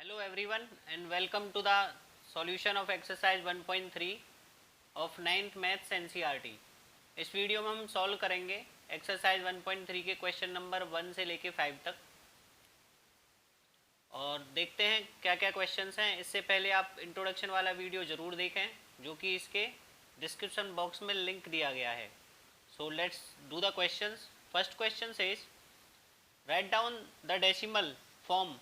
Hello everyone and welcome to the solution of exercise 1.3 of 9th maths NCERT। इस video में हम solve करेंगे exercise 1.3 के question number 1 से लेके 5 तक और देखते हैं क्या क्या क्वेश्चंस हैं। इससे पहले आप इंट्रोडक्शन वाला वीडियो ज़रूर देखें जो कि इसके डिस्क्रिप्शन बॉक्स में लिंक दिया गया है। So let's do the questions. First question says write down the decimal form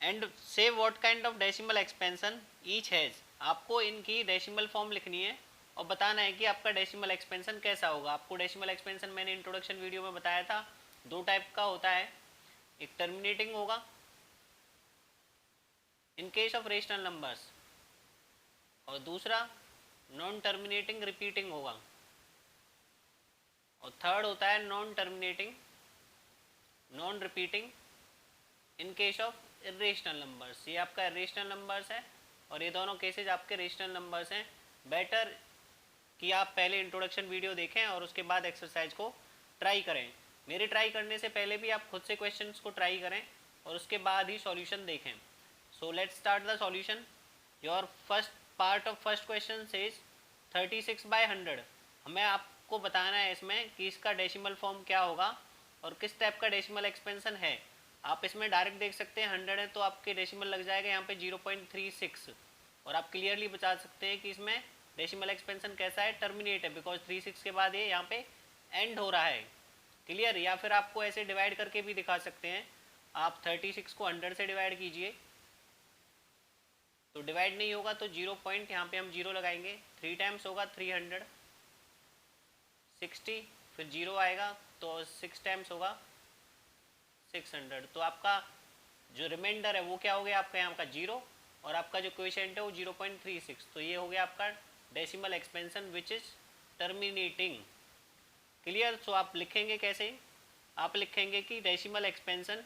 and say what kind of decimal expansion each has. आपको इनकी डेसिमल फॉर्म लिखनी है और बताना है कि आपका डेसिमल एक्सपेंशन कैसा होगा। आपको डेसिमल एक्सपेंशन मैंने इंट्रोडक्शन वीडियो में बताया था, दो टाइप का होता है, एक टर्मिनेटिंग होगा in case of rational numbers और दूसरा नॉन टर्मिनेटिंग रिपीटिंग होगा और थर्ड होता है non terminating non repeating in case of irrational numbers. ये आपका इरेशनल नंबर्स है और ये दोनों केसेज आपके रेशनल नंबर्स हैं। बेटर कि आप पहले इंट्रोडक्शन वीडियो देखें और उसके बाद एक्सरसाइज को ट्राई करें। मेरे ट्राई करने से पहले भी आप खुद से क्वेश्चंस को ट्राई करें और उसके बाद ही सॉल्यूशन देखें। So let's start the solution. Your first part of first question says 36/100। हमें आपको बताना है इसमें कि इसका डेसिमल फॉर्म क्या होगा और किस टाइप का डेसिमल एक्सपेंशन है। आप इसमें डायरेक्ट देख सकते हैं 100 है तो आपके डेसिमल लग जाएगा यहाँ पे 0.36 और आप क्लियरली बता सकते हैं कि इसमें डेसिमल एक्सपेंशन कैसा है, टर्मिनेट है, बिकॉज 36 के बाद ये यहाँ पे एंड हो रहा है। क्लियर। या फिर आपको ऐसे डिवाइड करके भी दिखा सकते हैं। आप 36 को 100 से डिवाइड कीजिए तो डिवाइड नहीं होगा तो 0 पॉइंट यहाँ पे हम 0 लगाएंगे। 3 टाइम्स होगा 360, फिर 0 आएगा तो 6 टाइम्स होगा 600। तो आपका जो रिमाइंडर है वो क्या हो गया, आपका यहाँ का 0 और आपका जो कोएफिशिएंट है वो 0.36। तो ये हो गया आपका decimal expansion which is terminating. Clear. So आप लिखेंगे कैसे, आप लिखेंगे कि decimal expansion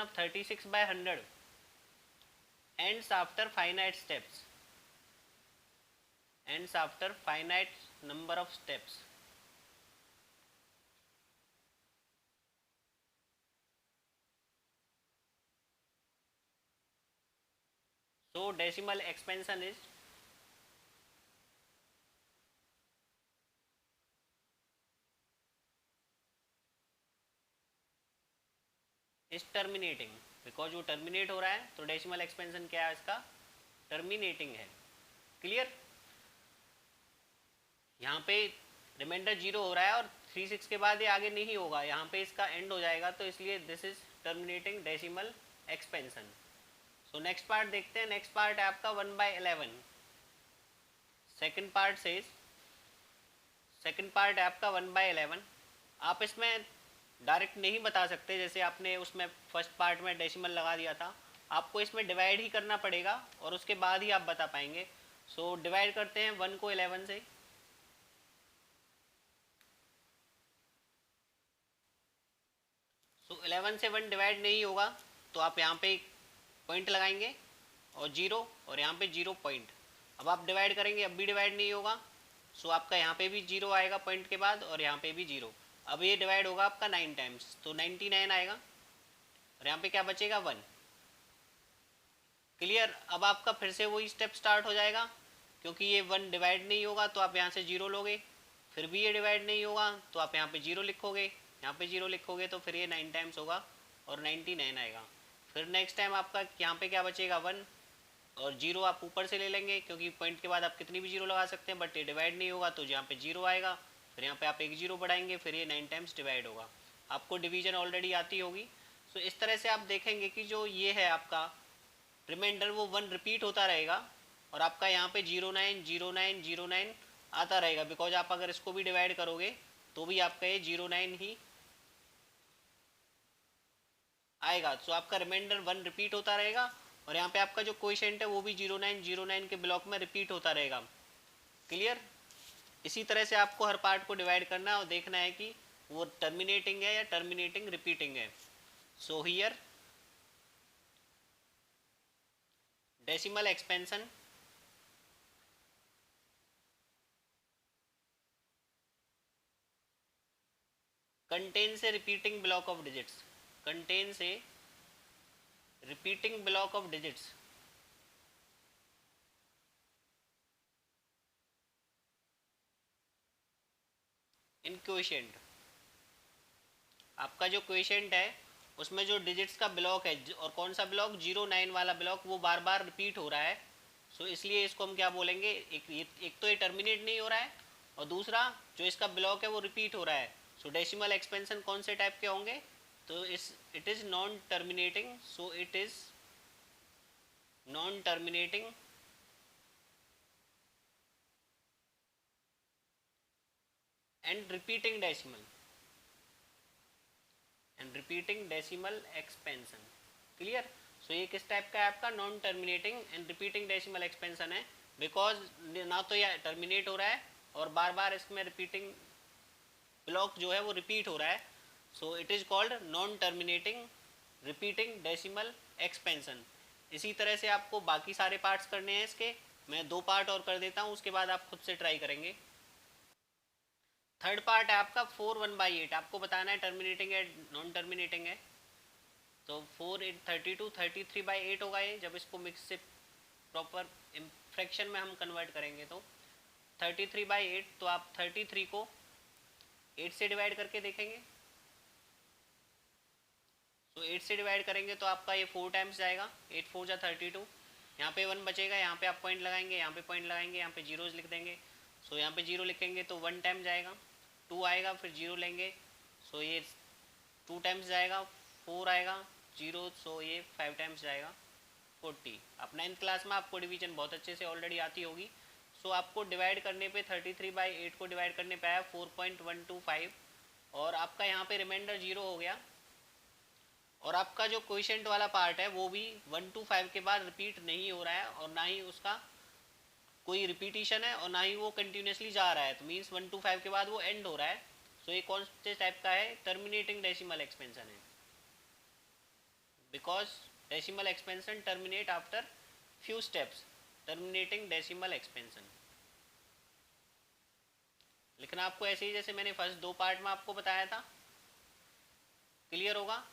of 36/100 ends after finite steps, ends after finite number of steps। So decimal expansion is terminating. Because वो टर्मिनेट हो रहा है तो डेसिमल एक्सपेंशन क्या है इसका, टर्मिनेटिंग है। क्लियर। यहाँ पे रिमाइंडर 0 हो रहा है और 36 के बाद ये आगे नहीं होगा, यहाँ पे इसका एंड हो जाएगा तो इसलिए this is terminating decimal expansion. So next part देखते हैं। नेक्स्ट पार्ट है आपका 1/11। सेकेंड पार्ट से सेकेंड पार्ट है आपका 1/11। आप इसमें डायरेक्ट नहीं बता सकते जैसे आपने उसमें फर्स्ट पार्ट में डेसिमल लगा दिया था। आपको इसमें डिवाइड ही करना पड़ेगा और उसके बाद ही आप बता पाएंगे। सो डिवाइड करते हैं 1 को 11 से। सो 11 से 1 डिवाइड नहीं होगा तो आप यहाँ पे पॉइंट लगाएंगे और 0 और यहाँ पे 0 पॉइंट। अब आप डिवाइड करेंगे अब भी डिवाइड नहीं होगा। सो आपका यहाँ पे भी 0 आएगा पॉइंट के बाद और यहाँ पे भी 0। अब ये डिवाइड होगा आपका 9 टाइम्स तो 99 आएगा और यहाँ पे क्या बचेगा 1। क्लियर। अब आपका फिर से वही स्टेप स्टार्ट हो जाएगा क्योंकि ये 1 डिवाइड नहीं होगा तो आप यहाँ से 0 लोगे, फिर भी ये डिवाइड नहीं होगा तो आप यहाँ पे 0 लिखोगे, यहाँ पे 0 लिखोगे तो फिर ये 9 टाइम्स होगा और 99 आएगा। फिर नेक्स्ट टाइम आपका यहाँ पे क्या बचेगा 1 और 0 आप ऊपर से ले लेंगे क्योंकि पॉइंट के बाद आप कितनी भी 0 लगा सकते हैं बट ये डिवाइड नहीं होगा तो यहाँ पे 0 आएगा। फिर यहाँ पे आप एक 0 बढ़ाएंगे फिर ये 9 टाइम्स डिवाइड होगा। आपको डिवीजन ऑलरेडी आती होगी। सो इस तरह से आप देखेंगे कि जो ये है आपका रिमाइंडर वो 1 रिपीट होता रहेगा और आपका यहाँ पे 090909 आता रहेगा। बिकॉज आप अगर इसको भी डिवाइड करोगे तो भी आपका ये 09 ही आएगा। तो आपका रिमाइंडर 1 रिपीट होता रहेगा और यहाँ पे आपका जो कोएफिशिएंट है वो भी 0909 के ब्लॉक में रिपीट होता रहेगा। क्लियर। इसी तरह से आपको हर पार्ट को डिवाइड करना है और देखना है कि वो टर्मिनेटिंग है या टर्मिनेटिंग रिपीटिंग है। So here decimal expansion contains repeating block of digits, contains repeating block of digits, in quotient. आपका जो क्वोशिएंट है उसमें जो डिजिट्स का ब्लॉक है, और कौन सा ब्लॉक, 0 9 वाला ब्लॉक, वो बार बार रिपीट हो रहा है। सो इसलिए इसको हम क्या बोलेंगे, एक तो ये टर्मिनेट नहीं हो रहा है, और दूसरा जो इसका ब्लॉक है वो रिपीट हो रहा है। सो डेसिमल एक्सपेंशन कौन से टाइप के होंगे, तो इस it is non terminating, so it is non terminating and repeating decimal, and repeating decimal expansion. Clear. So ये किस टाइप का है आपका, non terminating and repeating decimal expansion है, बिकॉज ना तो ये टर्मिनेट हो रहा है और बार बार इसमें रिपीटिंग ब्लॉक जो है वो रिपीट हो रहा है। सो it is called non terminating repeating decimal expansion. इसी तरह से आपको बाकी सारे पार्ट्स करने हैं इसके, मैं 2 पार्ट और कर देता हूँ, उसके बाद आप खुद से ट्राई करेंगे। थर्ड पार्ट है आपका 4 1/8, आपको बताना है टर्मिनेटिंग है नॉन टर्मिनेटिंग है। तो 4 8 32 33/8 होगा ये, जब इसको मिक्स से प्रॉपर फ्रैक्शन में हम कन्वर्ट करेंगे तो 33/8। तो आप 33 को 8 से डिवाइड करके देखेंगे, तो 8 से डिवाइड करेंगे तो आपका ये 4 टाइम्स जाएगा, 8 4 जा 32, यहाँ पे 1 बचेगा, यहाँ पे आप पॉइंट लगाएंगे, यहाँ पे पॉइंट लगाएंगे, यहाँ पे जीरोज लिख देंगे। सो यहाँ पे 0 लिखेंगे तो 1 टाइम जाएगा, 2 आएगा, फिर 0 लेंगे, सो ये 2 टाइम्स जाएगा, 4 आएगा 0, सो ये 5 टाइम्स जाएगा 40। अब 9th क्लास में आपको डिवीजन बहुत अच्छे से ऑलरेडी आती होगी। सो आपको डिवाइड करने पे 33/8 को डिवाइड करने पे आया 4.125, और आपका यहाँ पे रिमाइंडर 0 हो गया, और आपका जो क्वोशिएंट वाला पार्ट है वो भी 1 to 5 के बाद रिपीट नहीं हो रहा है, और ना ही उसका कोई रिपीटिशन है, और ना ही वो कंटिन्यूसली जा रहा है, तो मीन्स 1 to 5 के बाद वो एंड हो रहा है। सो ये कौन से टाइप का है, टर्मिनेटिंग डेसिमल एक्सपेंशन है, because decimal expansion terminate after few steps, terminating decimal expansion। लिखना आपको ऐसे ही जैसे मैंने फर्स्ट 2 पार्ट में आपको बताया था। क्लियर होगा।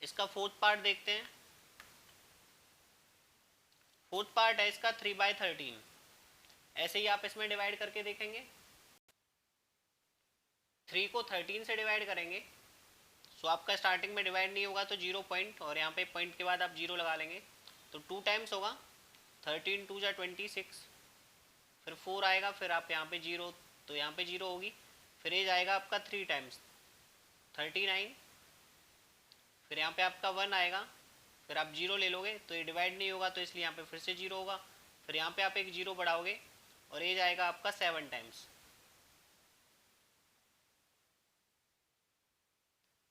इसका फोर्थ पार्ट देखते हैं। फोर्थ पार्ट है इसका 3/13। ऐसे ही आप इसमें डिवाइड करके देखेंगे, 3 को 13 से डिवाइड करेंगे, सो आपका स्टार्टिंग में डिवाइड नहीं होगा तो 0 पॉइंट, और यहाँ पे पॉइंट के बाद आप 0 लगा लेंगे, तो 2 टाइम्स होगा, 13 2 जा 26, फिर 4 आएगा, फिर आप यहाँ पे 0, तो यहाँ पे 0 होगी, फिर ये जाएगा आपका 3 टाइम्स 39, फिर यहाँ पे आपका 1 आएगा, फिर आप 0 ले लोगे तो ये डिवाइड नहीं होगा, तो इसलिए यहाँ पे फिर से 0 होगा, फिर यहाँ पे आप एक 0 बढ़ाओगे, और ये जाएगा आपका 7 टाइम्स,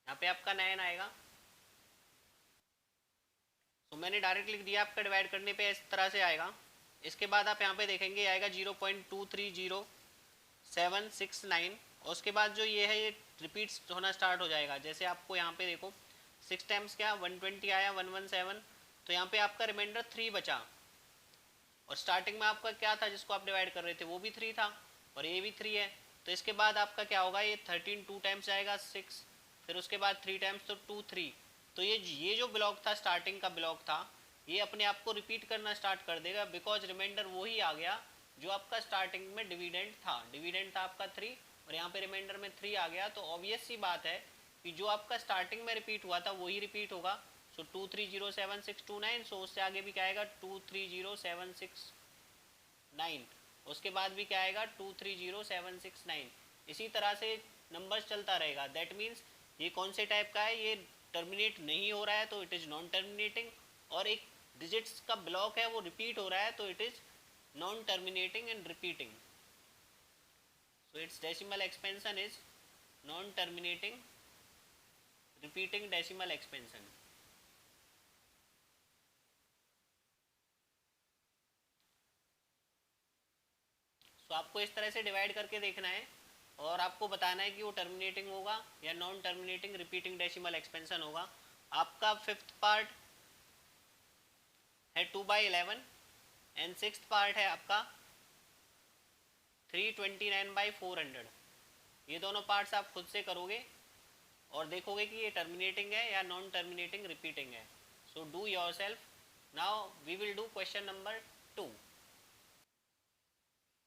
यहाँ पे आपका 9 आएगा। तो मैंने डायरेक्ट लिख दिया, आपका डिवाइड करने पे इस तरह से आएगा। इसके बाद आप यहाँ पे देखेंगे आएगा 0.230769, और उसके बाद जो ये है ये रिपीट्स होना स्टार्ट हो जाएगा। जैसे आपको यहाँ पे देखो 6 टाइम्स क्या 120 आया, 117, तो यहाँ पे आपका रिमाइंडर 3 बचा, और स्टार्टिंग में आपका क्या था जिसको आप डिवाइड कर रहे थे वो भी 3 था, और ये भी 3 है। तो इसके बाद आपका क्या होगा, ये 13 2 टाइम्स जाएगा 6, फिर उसके बाद 3 टाइम्स तो 2 3, तो ये जो ब्लॉक था स्टार्टिंग का ब्लॉक था, ये अपने आप को रिपीट करना स्टार्ट कर देगा, बिकॉज रिमाइंडर वही आ गया जो आपका स्टार्टिंग में डिविडेंड था। डिविडेंड था आपका 3, और यहाँ पे रिमाइंडर में 3 आ गया, तो ऑब्वियस सी बात है कि जो आपका स्टार्टिंग में रिपीट हुआ था वही रिपीट होगा। सो 2307629, सो उससे आगे भी क्या आएगा 23076 उसके बाद भी क्या आएगा 23076 इसी तरह से नंबर्स चलता रहेगा। दैट मीन्स ये कौन से टाइप का है, ये टर्मिनेट नहीं हो रहा है तो इट इज़ नॉन टर्मिनेटिंग, और एक डिजिट्स का ब्लॉक है वो रिपीट हो रहा है तो it is non terminating and repeating. So its decimal expansion is non terminating repeating decimal expansion. So आपको इस तरह से डिवाइड करके देखना है, और आपको बताना है कि वो टर्मिनेटिंग होगा या non terminating repeating decimal expansion होगा। आपका फिफ्थ पार्ट है 2/11, एंड सिक्स्थ पार्ट है आपका 329/400। ये दोनों पार्ट्स आप खुद से करोगे और देखोगे कि ये टर्मिनेटिंग है या नॉन टर्मिनेटिंग रिपीटिंग है. So do yourself. Now we will do question number 2.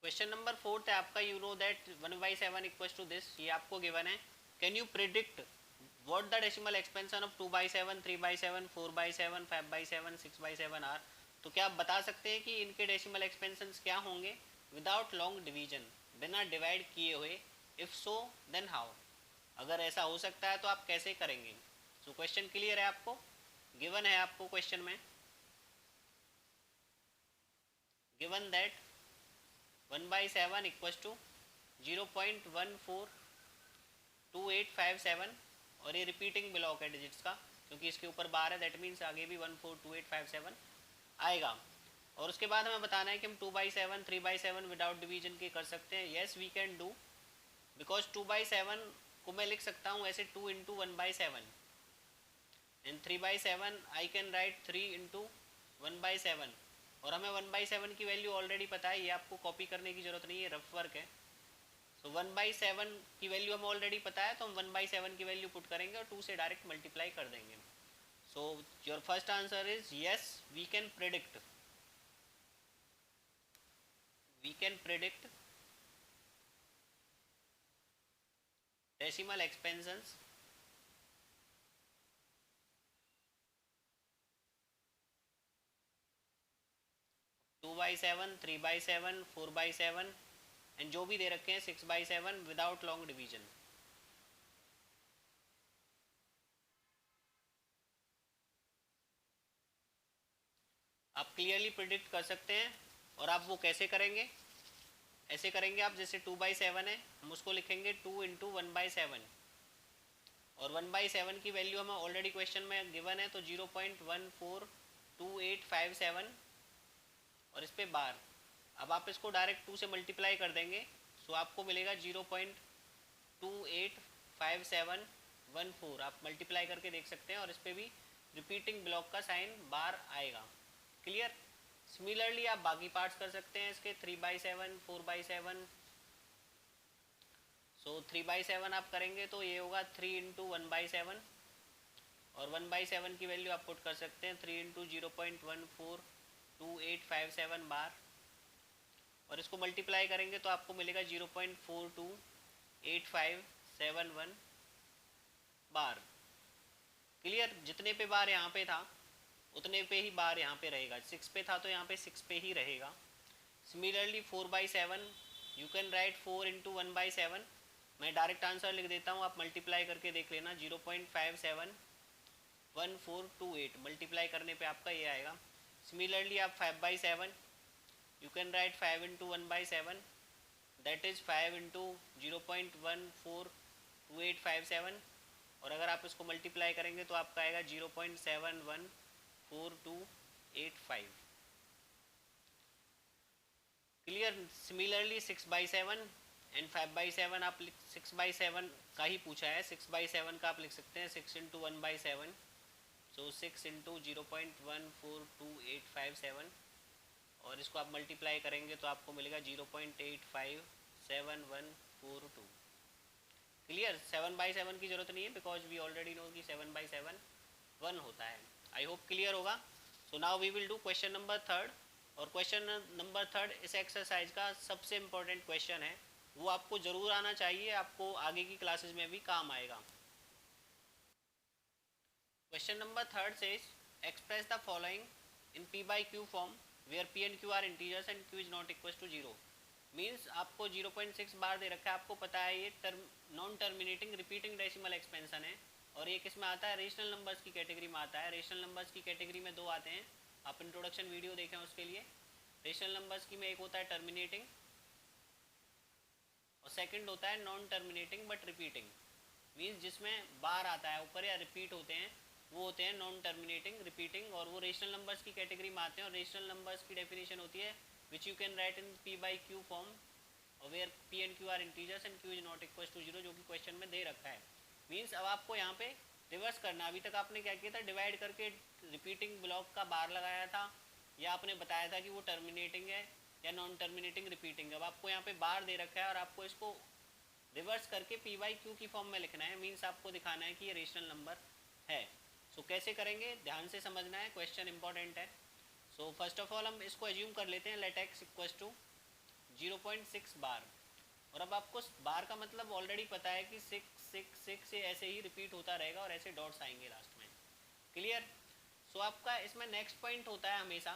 Question number 4 है आपका. You know that 1/7 equals to this. ये आपको गिवन है. Can you predict what the decimal expansion of 2/7, 3/7, 4/7, 5/7, 6/7 are. तो क्या आप बता सकते हैं कि इनके डेसिमल एक्सपेंशंस क्या होंगे विदाउट लॉन्ग डिवीजन, बिना डिवाइड किए हुए. If so then how. अगर ऐसा हो सकता है तो आप कैसे करेंगे. सो क्वेश्चन क्लियर है आपको. गिवन है आपको क्वेश्चन में, गिवन दैट 1/7 इक्वल्स टू 0.142857 और ये रिपीटिंग ब्लॉक है डिजिट्स का, क्योंकि इसके ऊपर बार है. दैट मीन्स आगे भी 142857 आएगा. और उसके बाद हमें बताना है कि हम 2/7, 3/7 विदाउट डिवीजन के कर सकते हैं. Yes we can do, because 2/7 को मैं लिख सकता हूँ ऐसे 2 into 1/7 and 3/7 I can write 3 into 1/7. और हमें 1/7 की वैल्यू ऑलरेडी पता है, ये आपको कॉपी करने की जरूरत नहीं है, रफ वर्क है. तो 1/7 की वैल्यू हमें ऑलरेडी पता है, तो हम 1/7 की वैल्यू पुट करेंगे और 2 से डायरेक्ट मल्टीप्लाई कर देंगे. So your first answer is yes, we can predict decimal expansions 2/7, 3/7, 4/7 and जो भी दे रखे हैं 6/7 विदाउट लॉन्ग डिवीजन. आप क्लियरली प्रिडिक्ट कर सकते हैं. और आप वो कैसे करेंगे. ऐसे करेंगे आप, जैसे 2/7 है, हम उसको लिखेंगे 2 इंटू 1/7 और 1/7 की वैल्यू हमें ऑलरेडी क्वेश्चन में गिवन है, तो 0.142857 और इस पे बार. अब आप इसको डायरेक्ट 2 से मल्टीप्लाई कर देंगे, सो आपको मिलेगा 0.285714. आप मल्टीप्लाई करके देख सकते हैं और इस पर भी रिपीटिंग ब्लॉक का साइन बार आएगा. क्लियर. सिमिलरली आप बाकी पार्ट्स कर सकते हैं इसके 3/7, 4/7. सो 3/7 आप करेंगे तो ये होगा 3 इंटू 1/7 और 1/7 की वैल्यू आप पुट कर सकते हैं 3 इंटू 0.142857 बार. और इसको मल्टीप्लाई करेंगे तो आपको मिलेगा 0.428571 बार. क्लियर. जितने पे बार यहाँ पे था उतने पे ही बार यहाँ पे रहेगा. 6 पे था तो यहाँ पे 6 पे ही रहेगा. Similarly 4/7 you can right 4 into 1/7. मैं डायरेक्ट आंसर लिख देता हूँ, आप मल्टीप्लाई करके देख लेना. 0.571428 मल्टीप्लाई करने पे आपका ये आएगा. सिमिलरली आप 5/7 you can right 5 into 1/7 that is 5 into 0.142857 और अगर आप इसको मल्टीप्लाई करेंगे तो आपका आएगा 0.714285. क्लियर. सिमिलरली 6/7 एंड 5/7 आप 6/7 का ही पूछा है, 6/7 का आप लिख सकते हैं 6 इंटू 1/7. सो 6 इंटू 0.142857 और इसको आप मल्टीप्लाई करेंगे तो आपको मिलेगा 0.857142. क्लियर. 7/7 की जरूरत नहीं है बिकॉज वी ऑलरेडी नो कि 7/7 1 होता है. आई होप क्लियर होगा. So now we will do question number 3. और क्वेश्चन नंबर 3 इस एक्सरसाइज का सबसे इम्पोर्टेंट क्वेश्चन है. वो आपको ज़रूर आना चाहिए, आपको आगे की क्लासेस में भी काम आएगा. Question number 3 says express the following in p/q form where p and q are integers and q is not equal to 0. Means आपको 0.6 बार दे रखा है. आपको पता है ये non terminating repeating decimal expansion है और ये किस में आता है, रेशनल नंबर्स की कैटेगरी में आता है. रेशनल नंबर्स की कैटेगरी में 2 आते हैं, आप इंट्रोडक्शन वीडियो देखें उसके लिए. रेशनल नंबर्स की में एक होता है टर्मिनेटिंग और सेकंड होता है non terminating but repeating. Means जिसमें बार आता है ऊपर या रिपीट होते हैं वो होते हैं नॉन टर्मिनेटिंग रिपीटिंग और वो रेशनल नंबर्स की कैटेगरी में आते हैं. और रेशनल नंबर्स की डेफिनेशन होती है which you can write in p/q form where p and q are integers and q is not equal to 0, जो कि क्वेश्चन में दे रखा है. मीन्स अब आपको यहाँ पे रिवर्स करना. अभी तक आपने क्या किया था, डिवाइड करके रिपीटिंग ब्लॉक का बार लगाया था या आपने बताया था कि वो टर्मिनेटिंग है या नॉन टर्मिनेटिंग रिपीटिंग. अब आपको यहाँ पे बार दे रखा है और आपको इसको रिवर्स करके पी बाई क्यू की फॉर्म में लिखना है, मीन्स आपको दिखाना है कि ये रेशनल नंबर है। सो कैसे करेंगे, ध्यान से समझना है, क्वेश्चन इंपॉर्टेंट है। सो फर्स्ट ऑफ ऑल हम इसको एज्यूम कर लेते हैं, लेट एक्स इक्वल टू 0.6 बार। और अब आपको बार का मतलब ऑलरेडी पता है कि 6 6 6 से ऐसे ही रिपीट होता रहेगा और ऐसे डॉट्स आएंगे लास्ट में। क्लियर। सो आपका इसमें नेक्स्ट पॉइंट होता है हमेशा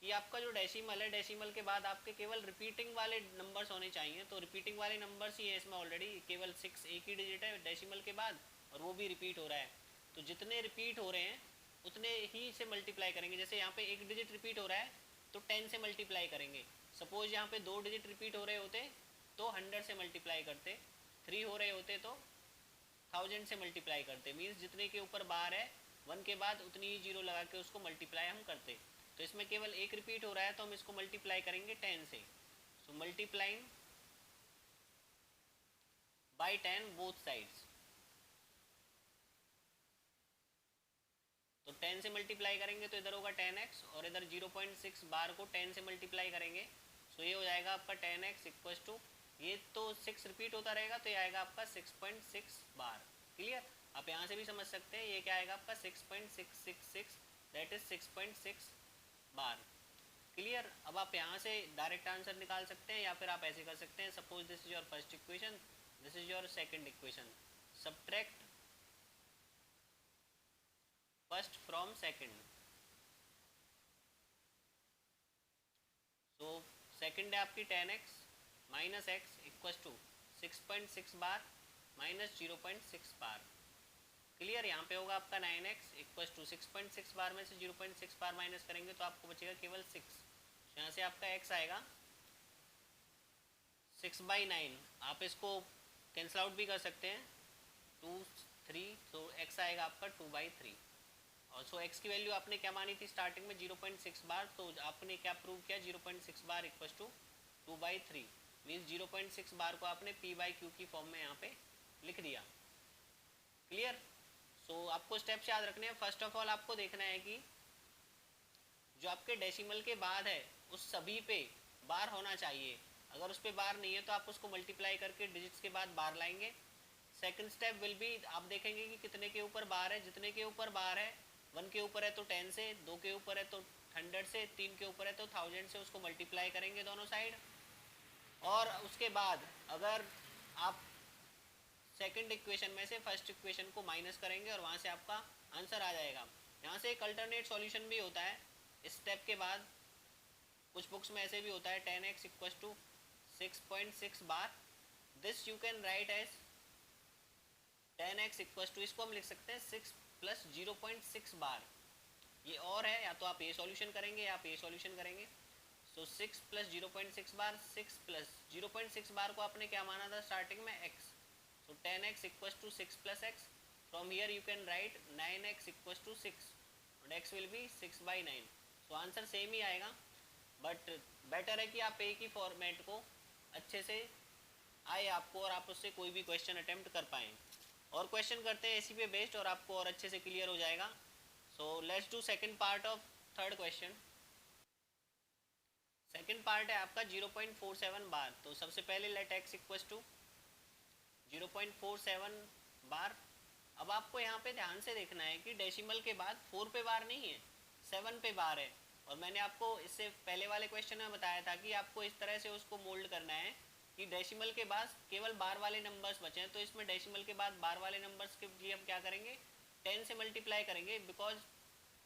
कि आपका जो डेसिमल है, डेसिमल के बाद आपके केवल रिपीटिंग वाले नंबर्स होने चाहिए। तो रिपीटिंग वाले नंबर्स ही है इसमें ऑलरेडी, केवल 6 एक ही डिजिट है डेसिमल के बाद और वो भी रिपीट हो रहा है। तो जितने रिपीट हो रहे हैं उतने ही से मल्टीप्लाई करेंगे। जैसे यहाँ पे एक डिजिट रिपीट हो रहा है तो 10 से मल्टीप्लाई करेंगे। सपोज यहाँ पे 2 डिजिट रिपीट हो रहे होते तो 100 से मल्टीप्लाई करते, 3 हो रहे होते तो 1000 से मल्टीप्लाई करते। मीन्स जितने के ऊपर बार है 1 के बाद उतनी ही जीरो लगा के उसको मल्टीप्लाई हम करते। तो इसमें केवल एक रिपीट हो रहा है तो हम इसको मल्टीप्लाई करेंगे 10 से। सो मल्टीप्लाइंग बाय 10 बोथ साइड्स। तो 10 से मल्टीप्लाई करेंगे तो इधर होगा 10x और इधर 0.6 बार को 10 से मल्टीप्लाई करेंगे। सो ये हो जाएगा आपका 10x इक्वल टू, ये तो 6 रिपीट होता रहेगा तो ये आएगा आपका 6.6 बार। क्लियर। आप यहाँ से भी समझ सकते हैं ये क्या आएगा आपका 6.666, दैट इज 6.6 बार। क्लियर। अब आप यहाँ से डायरेक्ट आंसर निकाल सकते हैं या फिर आप ऐसे कर सकते हैं, suppose this is your first equation, this is your second equation, subtract first from second. So second है आपकी 10x minus x equal to 6.6 bar minus 0.6 bar. Clear. यहाँ पे होगा आपका 9x इक्वल टू 6.6 बार में से 0.6 बार माइनस करेंगे तो आपको बचेगा केवल 6। यहाँ से आपका x आएगा 6/9। आप इसको कैंसिल आउट भी कर सकते हैं, 2 3, तो x आएगा आपका 2/3। और सो x की वैल्यू आपने क्या मानी थी स्टार्टिंग में 0.6 बार, तो आपने क्या प्रूव किया 0.6 बार इक्वल टू 2/3। मीन्स 0.6 बार को आपने p बाई क्यू की फॉर्म में यहाँ पे लिख दिया। क्लियर। सो आपको स्टेप्स याद रखने हैं। फर्स्ट ऑफ ऑल आपको देखना है कि जो आपके डेसिमल के बाद है उस सभी पे बार होना चाहिए। अगर उस पर बार नहीं है तो आप उसको मल्टीप्लाई करके डिजिट्स के बाद बार लाएंगे। सेकंड स्टेप विल बी, आप देखेंगे कि कितने के ऊपर बार है, जितने के ऊपर बार है 1 के ऊपर है तो 10 से, 2 के ऊपर है तो 100 से, 3 के ऊपर है तो 1000 से उसको मल्टीप्लाई करेंगे दोनों साइड। और उसके बाद अगर आप सेकंड इक्वेशन में से फर्स्ट इक्वेशन को माइनस करेंगे और वहाँ से आपका आंसर आ जाएगा। यहाँ से एक अल्टरनेट सॉल्यूशन भी होता है इस स्टेप के बाद, कुछ बुक्स में ऐसे भी होता है 10x equal to 6.6 bar. This you can write as 10x equal to, इसको हम लिख सकते हैं 6 प्लस 0.6 बार। ये और है, या तो आप ये सॉल्यूशन करेंगे या आप ये सॉल्यूशन करेंगे। सो 6 प्लस 0.6 बार, 6 प्लस 0.6 बार को आपने क्या माना था स्टार्टिंग में x। So 10x equals to 6 plus x. From here you can write 9x equals to 6 and x will be 6/9. So answer same ही आएगा, बट बेटर है कि आप एक ही फॉर्मेट को अच्छे से आए आपको और आप उससे कोई भी क्वेश्चन अटेम्प्ट कर पाएँ। और क्वेश्चन करते हैं इसी पे बेस्ड और आपको और अच्छे से क्लियर हो जाएगा। सो let's do second part of third question. Second part है आपका 0.47 बार। तो सबसे पहले लेट x इक्वल्स टू 0.47 बार। अब आपको यहाँ पे ध्यान से देखना है कि डेसिमल के बाद 4 पे बार नहीं है, 7 पे बार है। और मैंने आपको इससे पहले वाले क्वेश्चन में बताया था कि आपको इस तरह से उसको मोल्ड करना है कि डेसिमल के बाद केवल बार वाले नंबर्स बचे हैं। तो इसमें डेसिमल के बाद बार वाले नंबर्स के लिए हम क्या करेंगे, 10 से मल्टीप्लाई करेंगे, बिकॉज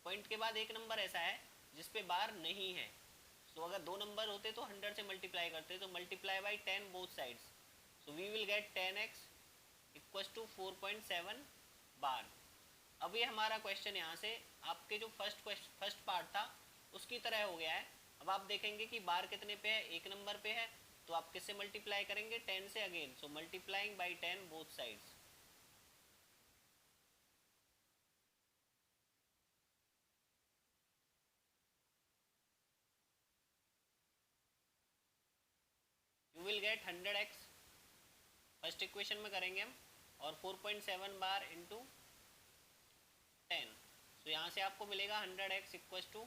पॉइंट के बाद एक नंबर ऐसा है जिस पे बार नहीं है। तो अगर 2 नंबर होते तो 100 से मल्टीप्लाई करते, तो multiply by 10 both sides. So we will get 10x equals to 4.7 बार। अब ये हमारा क्वेश्चन यहाँ से आपके जो फर्स्ट पार्ट था उसकी तरह हो गया है। अब आप देखेंगे कि बार कितने पे है, एक नंबर पे है, तो आप किससे मल्टीप्लाई करेंगे, 10 से again. So multiplying by 10 both sides. You will get 100x, first equation में करेंगे हम, और 4.7 बार इंटू 10। तो यहाँ से आपको मिलेगा 100x इक्वल टू,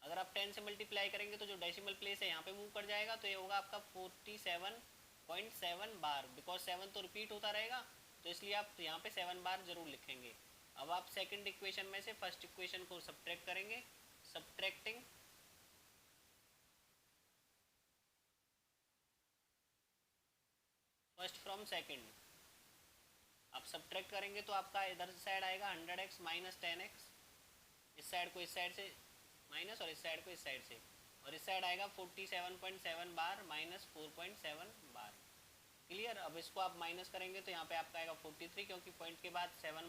अगर आप 10 से मल्टीप्लाई करेंगे तो जो डेसिमल प्लेस है यहाँ पे मूव कर जाएगा, तो ये होगा आपका 47 0.7 बार, बिकॉज 7 तो रिपीट होता रहेगा, तो इसलिए आप यहाँ पे 7 बार जरूर लिखेंगे। अब आप सेकंड इक्वेशन में से फर्स्ट इक्वेशन को सब्ट्रैक्ट करेंगे, सब्ट्रैक्टिंग फर्स्ट फ्रॉम सेकंड। आप सब्ट्रैक्ट करेंगे तो आपका इधर साइड आएगा 100x माइनस 10x, इस साइड को इस साइड से माइनस और इस साइड को इस साइड से, और इस साइड आएगा 47.7 बार माइनस 4.7 बार। क्लियर। अब इसको आप माइनस करेंगे तो यहाँ पे आपका आएगा 43, क्योंकि पॉइंट के बाद 7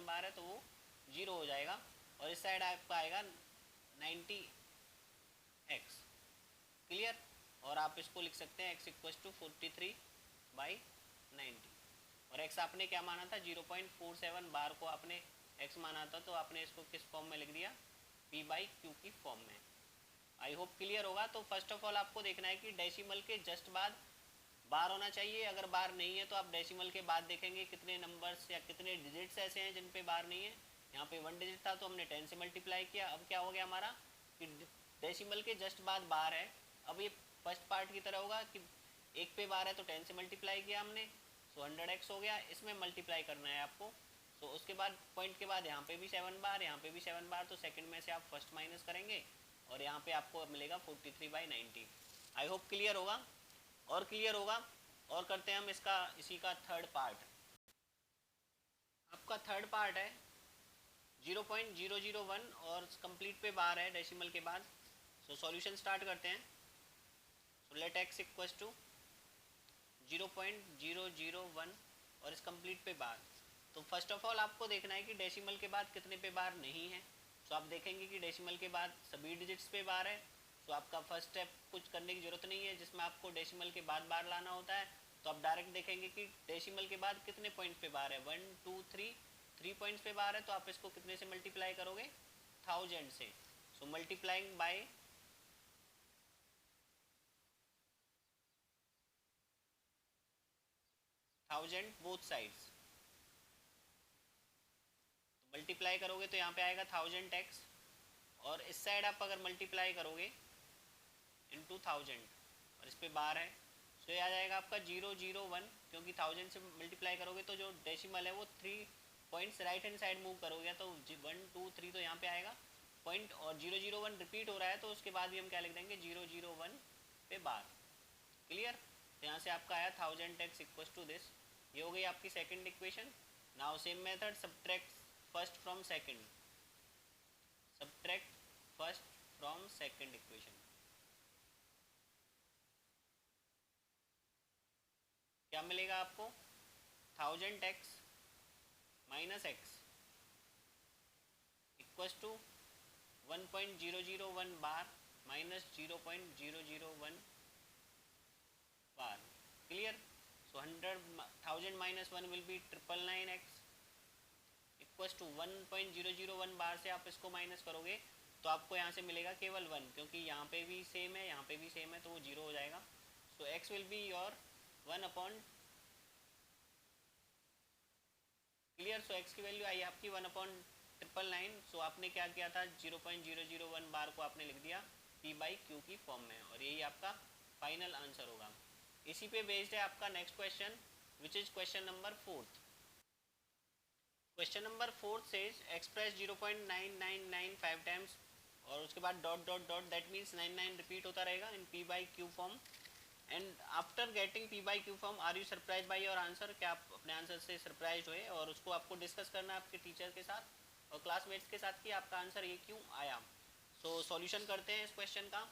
बार है तो वो 0 हो जाएगा, और इस साइड आपका आएगा 90x। क्लियर। और आप इसको लिख सकते हैं x इक्वस टू 43/90, और x आपने क्या माना था 0.47 बार को आपने x माना था, तो आपने इसको किस फॉर्म में लिख दिया, p/q की फॉर्म में। आई होप क्लियर होगा। तो फर्स्ट ऑफ ऑल आपको देखना है कि डेसिमल के जस्ट बाद बार होना चाहिए, अगर बार नहीं है तो आप डेसिमल के बाद देखेंगे कितने नंबर्स या कितने डिजिट्स ऐसे हैं जिन पे बार नहीं है। यहाँ पे 1 डिजिट था तो हमने 10 से मल्टीप्लाई किया, अब क्या हो गया हमारा कि डेसिमल के जस्ट बाद बार है। अब ये फर्स्ट पार्ट की तरह होगा कि एक पे बार है तो 10 से मल्टीप्लाई किया हमने, सो 100x हो गया, इसमें मल्टीप्लाई करना है आपको। तो उसके बाद पॉइंट के बाद यहाँ पे भी 7 बार, यहाँ पे भी 7 बार, तो सेकंड में से आप फर्स्ट माइनस करेंगे और यहाँ पे आपको मिलेगा 43/90। आई होप क्लियर होगा। और क्लियर होगा। और करते हैं हम इसका इसी का थर्ड पार्ट। आपका थर्ड पार्ट है 0.001 और कंप्लीट पे बार है डेसिमल के बाद। सो सॉल्यूशन स्टार्ट करते हैं। So let x equals to 0.001 और इस कंप्लीट पे बार। तो फर्स्ट ऑफ ऑल आपको देखना है कि डेसिमल के बाद कितने पे बार नहीं है। तो आप देखेंगे कि डेसिमल के बाद सभी डिजिट्स पे बार है, तो आपका फर्स्ट स्टेप कुछ करने की ज़रूरत नहीं है जिसमें आपको डेसिमल के बाद बार लाना होता है। तो आप डायरेक्ट देखेंगे कि डेसिमल के बाद कितने पॉइंट्स पे बार है, 1 2 3 पॉइंट्स पे बार है, तो आप इसको कितने से मल्टीप्लाई करोगे, 1000 से। सो मल्टीप्लाइंग बाय 1000 बोथ साइड्स। तो मल्टीप्लाई करोगे तो यहाँ पे आएगा 1000x, और इस साइड आप अगर मल्टीप्लाई करोगे इंटू 1000 और इस पे बार है, तो ये आ जाएगा आपका 001, क्योंकि 1000 से मल्टीप्लाई करोगे तो जो डेसिमल है वो 3 points right hand side move करोगे, तो 1 2 3 तो यहाँ पे आएगा पॉइंट, और 001 रिपीट हो रहा है तो उसके बाद भी हम क्या लिख देंगे 001 पे बार। क्लियर। तो यहाँ से आपका आया 1000x इक्वल टू दिस। ये हो गई आपकी second equation. Now same method, subtract first from second, subtract first from second equation. क्या मिलेगा आपको, 1000x minus x equals to 1.001 bar minus 0.001 bar. Clear. So 1000 minus 1 will be 999x equals to 1.001 bar से आप इसको minus करोगे तो आपको यहाँ से मिलेगा केवल 1, क्योंकि यहाँ पे भी सेम है यहाँ पे भी सेम है, तो वो 0 हो जाएगा। सो x will be your 1/। Clear. So x की वैल्यू आई आपकी 1/999। सो आपने क्या किया था, 0.001 बार को आपने लिख दिया p/q की फॉर्म में, और यही आपका फाइनल आंसर होगा। इसी पे बेस्ड है आपका next question, which is question number 4। Question number 4 says express 0.9995 times, और उसके बाद dot dot dot, that means 99 repeat होता रहेगा in p/q form. And after getting p/q form are you surprise by your answer, क्या आप अपने answer से surprise हुए, और उसको आपको डिस्कस करना है आपके टीचर के साथ और क्लासमेट्स के साथ कि आपका आंसर ये क्यों आया। सो सॉल्यूशन करते हैं इस क्वेश्चन का।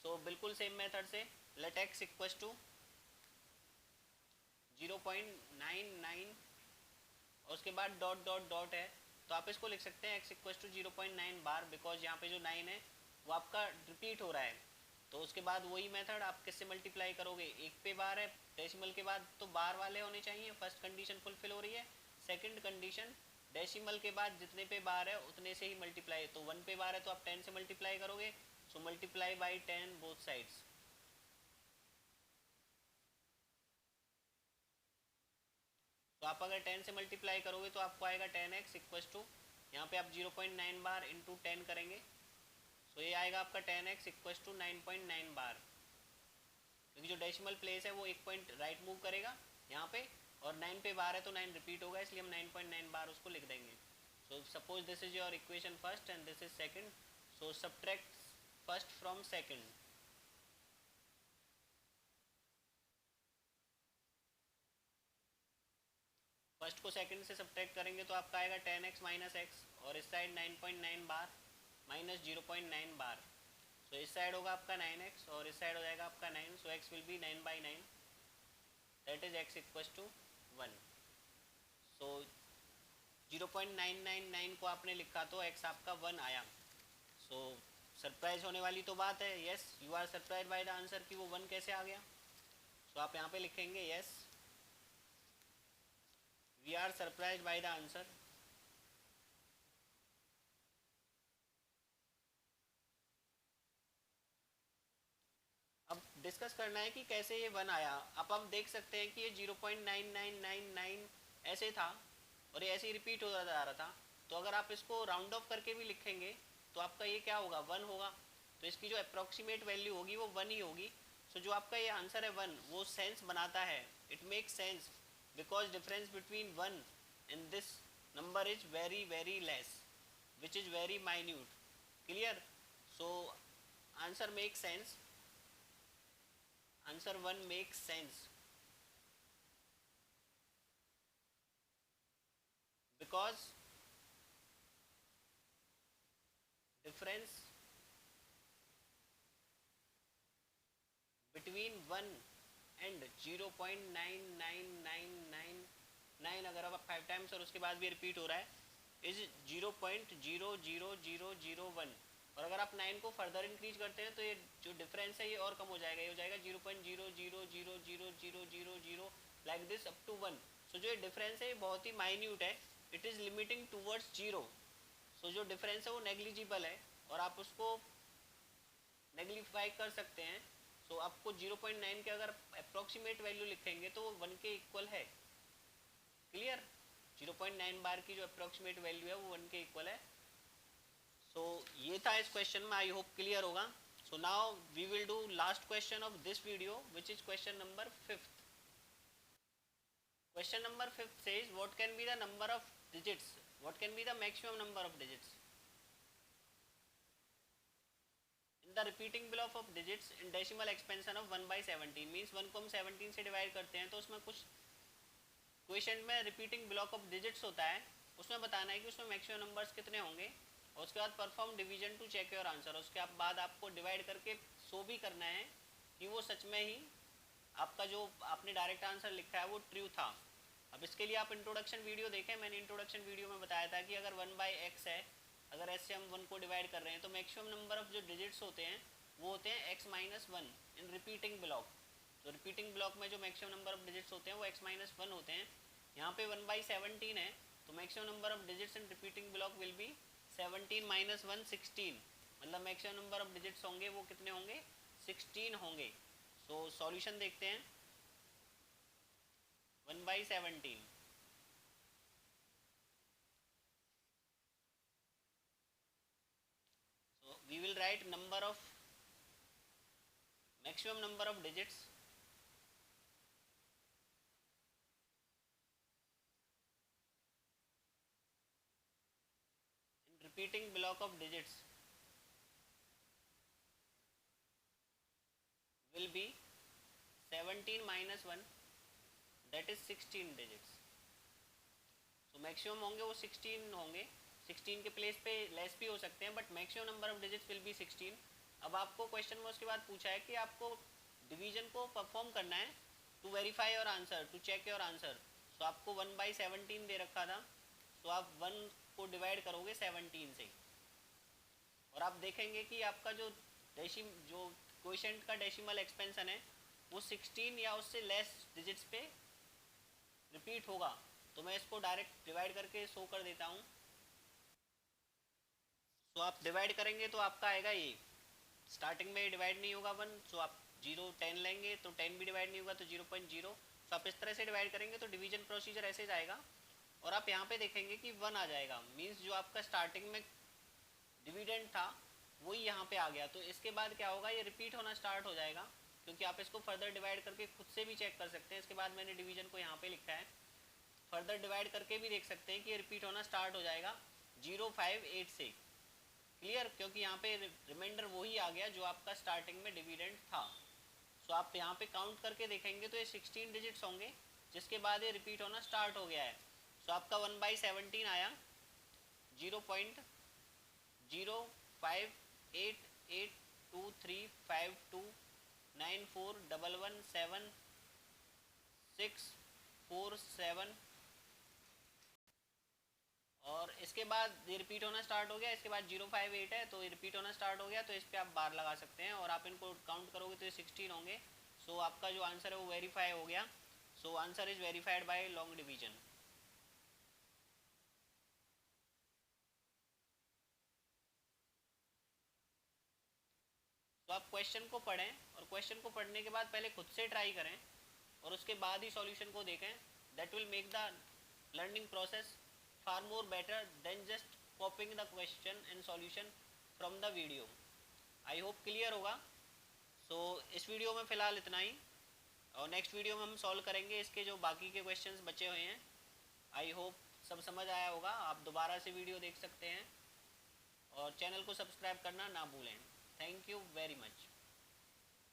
सो बिल्कुल सेम मेथड से, लेट x इक्वस टू 0.99 और उसके बाद डॉट डॉट डॉट है, तो आप इसको लिख सकते हैं x equals to 0.9 bar, because यहाँ पे जो 9 है वो आपका रिपीट हो रहा है। तो उसके बाद वही मेथड आप किससे मल्टीप्लाई करोगे, एक पे बार है डेसिमल के बाद तो बार वाले होने चाहिए, फर्स्ट कंडीशन फुलफिल हो रही है। सेकंड कंडीशन, डेसिमल के बाद जितने पे बार है उतने से ही मल्टीप्लाई, तो 1 पे बार है तो आप 10 से मल्टीप्लाई करोगे, so multiply by 10 both sides. तो आप अगर 10 से मल्टीप्लाई करोगे तो आपको आएगा 10x इक्वस टू, यहाँ पे आप 0.9 बार इंटू 10 करेंगे, तो ये आएगा आपका 10x इक्वस टू 9.9 बार। क्योंकि जो डेसिमल प्लेस है वो एक पॉइंट राइट मूव करेगा यहाँ पे, और 9 पे बार है तो 9 रिपीट होगा, इसलिए हम 9.9 बार उसको लिख देंगे. So suppose this is your equation first and this is second. So subtract first from second. First को सेकंड से सब्ट्रैक्ट करेंगे तो आपका आएगा 10x माइनस एक्स, और इस साइड 9.9 बार माइनस 0.9 बार. सो इस साइड होगा आपका 9x और इस साइड हो जाएगा आपका 9. So x will be 9/9, that is x equals to 1. So 0.999 को आपने लिखा तो x आपका 1 आया. सो सरप्राइज होने वाली तो बात है. Yes, you are surprise by the answer कि वो 1 कैसे आ गया. सो आप यहाँ पे लिखेंगे yes, we are surprise by the answer. अब डिस्कस करना है कि कैसे ये 1 आया. अब हम देख सकते हैं कि ये 0.9999 ऐसे था और ये ऐसे ही रिपीट होता जा रहा था. तो अगर आप इसको राउंड ऑफ करके भी लिखेंगे तो आपका ये क्या होगा, 1 होगा. तो इसकी जो अप्रॉक्सीमेट वैल्यू होगी वो 1 ही होगी. सो जो आपका ये आंसर है 1, वो सेंस बनाता है. It make sense because difference between 1 and this number is very very less, which is very minute. Clear. So answer make sense. Answer 1 makes sense because difference between 1 and 0.99999 अगर अब 5 times और उसके बाद भी repeat हो रहा है is 0.00001. और अगर आप 9 को फर्दर इंक्रीज करते हैं तो ये जो डिफरेंस है ये और कम हो जाएगा. ये हो जाएगा 0.0000000 लाइक दिस अप टू 1. सो जो ये डिफरेंस है ये बहुत ही माइन्यूट है. It is limiting towards 0. सो जो डिफरेंस है वो नेग्लिजिबल है और आप उसको नेग्लिफाई कर सकते हैं. सो आपको 0.9 के अगर अप्रॉक्सीमेट वैल्यू लिखेंगे तो वो 1 के इक्वल है. क्लियर. 0.9 बार की जो अप्रॉक्सीमेट वैल्यू है वो 1 के इक्वल है. सो ये था इस क्वेश्चन में. आई होप क्लियर होगा. So now we will do last question of this video which is question number 5. Question number 5 says what can be the number of digits, what can be the maximum number of digits in the repeating block of digits in decimal expansion of 1/17. Means 1 को हम 17 से divide करते हैं तो उसमें कुछ question में repeating block of digits होता है, उसमें बताना है कि उसमें मैक्सिमम नंबर्स कितने होंगे. और उसके बाद perform division to check your answer. उसके बाद आपको डिवाइड करके शो भी करना है कि वो सच में ही आपका जो आपने डायरेक्ट आंसर लिखा है वो ट्रू था. अब इसके लिए आप इंट्रोडक्शन वीडियो देखें. मैंने इंट्रोडक्शन वीडियो में बताया था कि अगर 1/x है, अगर ऐसे हम 1 को डिवाइड कर रहे हैं तो मैक्सिमम नंबर ऑफ जो डिजिट्स होते हैं वो होते हैं x-1 इन रिपीटिंग ब्लॉक. तो रिपीटिंग ब्लॉक में जो मैक्सिमम नंबर ऑफ डिजिट्स होते हैं वो x-1 होते हैं. यहाँ पे 1/17 है तो maximum number of digits in repeating block will be 17 - 1 16. मतलब मैक्सिमम नंबर ऑफ डिजिट्स होंगे वो कितने होंगे, 16 होंगे. सो सॉल्यूशन देखते हैं. 1/17. So we will write number of maximum number of digits in repeating block of digits will be 17 - 1, that is 16 digits. तो maximum होंगे वो 16 होंगे. 16 के प्लेस पे लेस भी हो सकते हैं but maximum number of digits will be 16. अब आपको क्वेश्चन में उसके बाद पूछा है कि आपको डिवीजन को परफॉर्म करना है to verify your answer, to check your answer. तो आपको 1/17 दे रखा था. तो आप 1 को डिवाइड करोगे 17 से और आप देखेंगे कि आपका जो क्वोशिएंट का डेसिमल एक्सपेंशन है वो 16 या उससे लेस डिजिट्स पे रिपीट होगा. तो मैं इसको डायरेक्ट डिवाइड करके शो कर देता हूँ. तो आप डिवाइड करेंगे तो आपका आएगा ये. स्टार्टिंग में डिवाइड नहीं होगा 1, सो आप 0 10 लेंगे तो 10 भी डिवाइड नहीं होगा तो 0.0. तो आप इस तरह से डिवाइड करेंगे तो डिवीजन प्रोसीजर ऐसे जाएगा और आप यहाँ पे देखेंगे कि 1 आ जाएगा. मीन्स जो आपका स्टार्टिंग में डिविडेंड था वही यहाँ पे आ गया. तो इसके बाद क्या होगा, ये रिपीट होना स्टार्ट हो जाएगा क्योंकि आप इसको फर्दर डिवाइड करके खुद से भी चेक कर सकते हैं। इसके बाद मैंने डिवीजन को यहाँ पे लिखा है, फर्दर डिवाइड करके भी देख सकते हैं कि ये रिपीट होना स्टार्ट हो जाएगा 058 से। क्लियर, क्योंकि यहाँ पे रिमाइंडर वही आ गया जो आपका स्टार्टिंग में डिविडेंड था। सो आप यहाँ पे काउंट करके देखेंगे तो ये 16 डिजिट्स होंगे, जिसके बाद ये रिपीट होना स्टार्ट हो गया है। सो आपका 1/17 आया 0.0588234111764 और इसके बाद ये रिपीट होना स्टार्ट हो गया। इसके बाद 058 है तो ये रिपीट होना स्टार्ट हो गया, तो इस पर आप बार लगा सकते हैं और आप इनको काउंट करोगे तो ये 16 होंगे। सो आपका जो आंसर है वो वेरीफाई हो गया। So answer is verified bye long division. तो आप क्वेश्चन को पढ़ें और क्वेश्चन को पढ़ने के बाद पहले खुद से ट्राई करें और उसके बाद ही सॉल्यूशन को देखें। That will make the learning process far more better than just copying the question and solution from the video. I hope clear होगा। सो इस वीडियो में फ़िलहाल इतना ही, और नेक्स्ट वीडियो में हम सॉल्व करेंगे इसके जो बाकी के क्वेश्चंस बचे हुए हैं। आई होप सब समझ आया होगा। आप दोबारा से वीडियो देख सकते हैं और चैनल को सब्सक्राइब करना ना भूलें। Thank you very much.